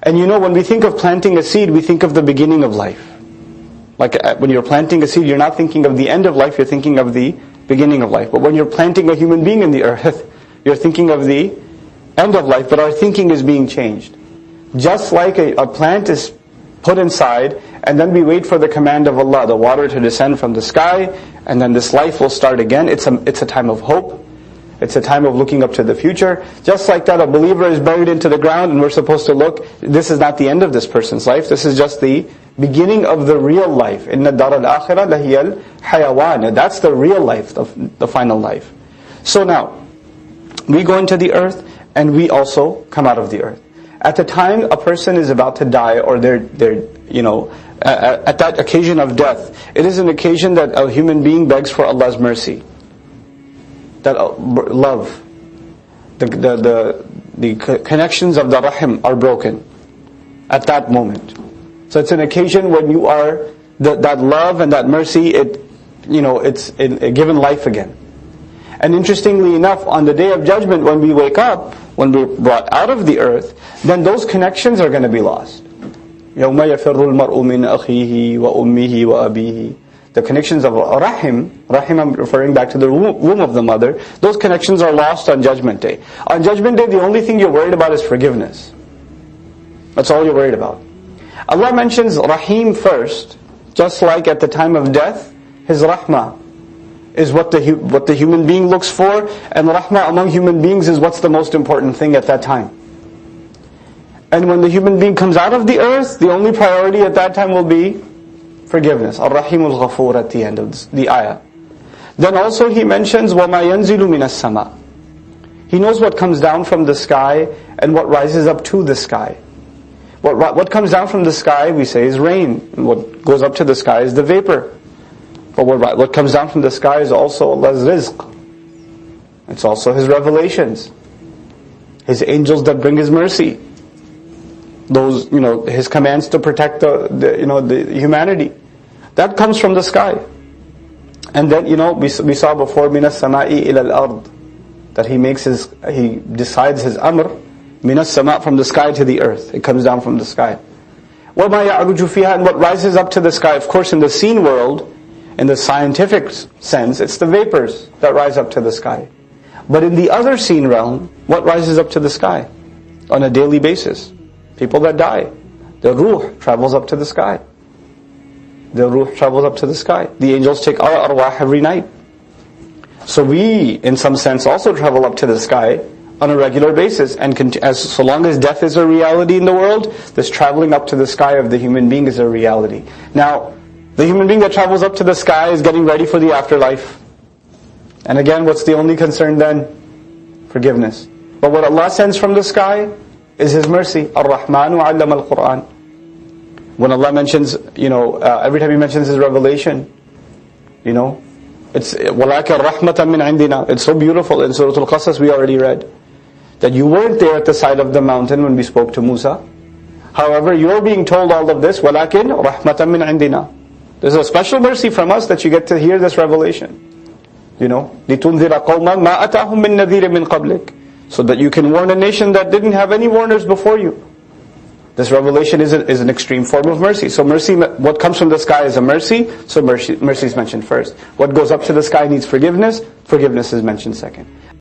And when we think of planting a seed, we think of the beginning of life. Like when you're planting a seed, you're not thinking of the end of life, you're thinking of the beginning of life. But when you're planting a human being in the earth, you're thinking of the end of life, but our thinking is being changed. Just like a plant is put inside, and then we wait for the command of Allah, the water to descend from the sky, and then this life will start again. It's a time of hope. It's a time of looking up to the future. Just like that, a believer is buried into the ground, and we're supposed to look, this is not the end of this person's life, this is just the beginning of the real life. Inna dar al-akhirah lahiyal hayawan. That's the real life, the final life. So now, we go into the earth, and we also come out of the earth. At the time a person is about to die, or they're at that occasion of death, it is an occasion that a human being begs for Allah's mercy. That love, the connections of the rahim are broken at that moment. So it's an occasion when you are, that love and that mercy, it's given life again. And interestingly enough, on the Day of Judgment, when we wake up, when we're brought out of the earth, then those connections are going to be lost. يَوْمَ يَفِرُّ الْمَرْءُ مِنْ أَخِيهِ وَأُمِّهِ وَأَبِيهِ. The connections of rahim, I'm referring back to the womb of the mother, those connections are lost on Judgment Day. On Judgment Day, the only thing you're worried about is forgiveness. That's all you're worried about. Allah mentions Rahim first, just like at the time of death, His Rahmah is what the human being looks for, and Rahmah among human beings is what's the most important thing at that time. And when the human being comes out of the earth, the only priority at that time will be forgiveness. Ar-Rahimul Ghafoor at the end of the ayah. Then also He mentions وَمَا يَنْزِلُ مِنَ السَّمَاءِ. He knows what comes down from the sky and what rises up to the sky. What comes down from the sky, we say, is rain. And what goes up to the sky is the vapor. But what comes down from the sky is also Allah's rizq. It's also His revelations. His angels that bring His mercy. Those, His commands to protect the humanity. That comes from the sky. And then, we saw before, مِنَ السَّمَاءِ إِلَى الْأَرْضِ, that He decides His amr, مِنَ السَّمَاء, from the sky to the earth. It comes down from the sky. وَمَا يَعْرُجُ فِيهَا, and what rises up to the sky. Of course, in the seen world, in the scientific sense, it's the vapors that rise up to the sky. But in the other seen realm, what rises up to the sky on a daily basis? People that die. The ruh travels up to the sky. The ruh travels up to the sky. The angels take our arwah every night. So we, in some sense, also travel up to the sky on a regular basis. And so long as death is a reality in the world, this traveling up to the sky of the human being is a reality. Now, the human being that travels up to the sky is getting ready for the afterlife. And again, what's the only concern then? Forgiveness. But what Allah sends from the sky is His mercy. Ar-Rahmanu 'allama al-Qur'an. When Allah mentions, every time He mentions His revelation, it's وَلَكَ رَحْمَةً مِّنْ عِنْدِنَا. It's so beautiful. In Surah Al-Qasas we already read that you weren't there at the side of the mountain when we spoke to Musa. However, you're being told all of this, وَلَكِنْ رَحْمَةً مِّنْ عِنْدِنَا. There's a special mercy from us that you get to hear this revelation. لِتُنذِرَ قَوْمًا مَا أَتَاهُم مِّن نَذِيرٍ مِّن قَبْلِكَ. So that you can warn a nation that didn't have any warners before you. This revelation is an extreme form of mercy. So mercy, what comes from the sky is a mercy, so mercy is mentioned first. What goes up to the sky needs forgiveness, forgiveness is mentioned second.